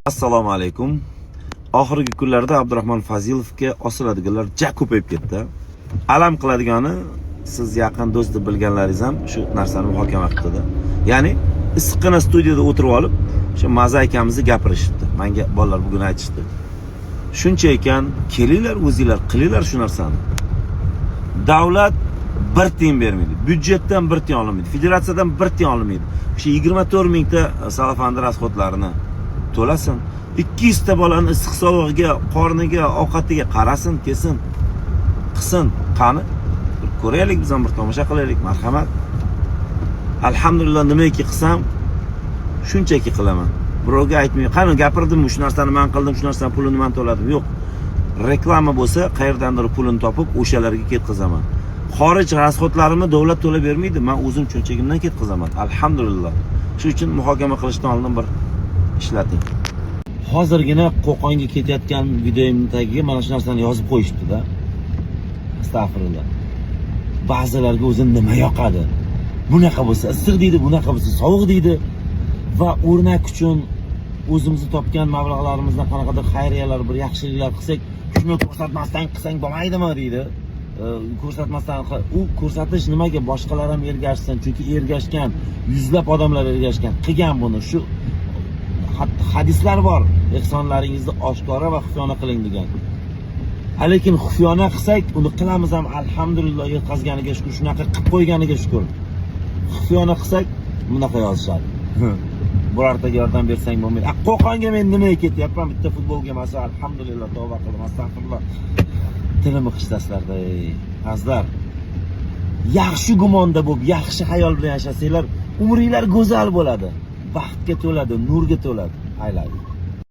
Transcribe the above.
Assalomu alaykum. Oxirgi kunlarda Abdurahmon Fazilovga osiladiganlar ja ko'payib ketdi. Alam qiladigani, siz yaqin do'st deb bilganlaringiz ham shu narsani muhokama qildi. Ya'ni issiqqina studiyada o'tirib olib, shu Maza akamizni gapirishibdi. Menga bolalar bugun aytishdi. Shuncha ekan, kelinglar o'zingizlar qilinglar shu narsani. Davlat bir tiyin bermaydi. Byudjetdan bir tiyin olmaydi. Federatsiyadan bir tiyin olmaydi. O'sha 24 mingta salafandi rasxodlarini to'lasin. 200 ta bolani issiq sovug'iga, qorniga, ovqatiga qarasin, kesin, qilsin. Qani? Ko'raylik, biz ham bir tomosha qilaylik, marhamat. Alhamdulillah, nimaiki qilsam, shunchaki qilaman. Birovga aytmayman. Qani gapirdim, shu narsani men qildim, shu narsani pulini men to'ladim. Yo'q. Reklama bo'lsa, qayerdandir pulini topib, o'shalarga ketqizaman. Xorij rasxodlarimni davlat to'lab bermaydi. Men o'zim cho'nchagimdan ketqizaman. Alhamdulillah. Shu uchun muhokama qilishdan oldin bir ishlating. Hozirgina Qo'qonga ketayotgan videoimning tagiga mana shu narsani yozib qo'yishdi-da. Astag'firullah. Ba'zilarga o'zim nima yoqadi? Bunaqa bo'lsa issiq deydi, bunaqa bo'lsa sovuq deydi va o'rnak uchun o'zimizni topgan mablag'larimizdan qanaqadir xayriyalar, bir yaxshiliklar qilsak, shuni ko'rsatmasdan qilsang bo'lmaydimi deydi. Ko'rsatmasdan u ko'rsatish nimaga? Boshqalar ham ergashsin, chunki ergashgan, yuzlab odamlar ergashgan, qilgan buni. Shu hadislar bor, ehsonlaringizni oshkora va xufiyona qiling degan. Lekin xufiyona qilsak, uni qilamiz ham, alhamdulillah, yetkazganiga shukur, shunaqa qilib qo'yganiga shukur. Xufiyona qilsak, bunaqa yozishadi. Birortaga yordam bersang bo'lmaydi. Qo'qonga men nimaga ketyapman? Bitta futbolga masa, alhamdulillah, tavba qildim, astag'firullah. Tilimni qishtaslarda, azizlar. Yaxshi gumonda bo'lib, yaxshi xayol bilan yashasanglar, umringlar go'zal bo'ladi. Baxtga to'ladi, nurga to'ladi. Aylaylik.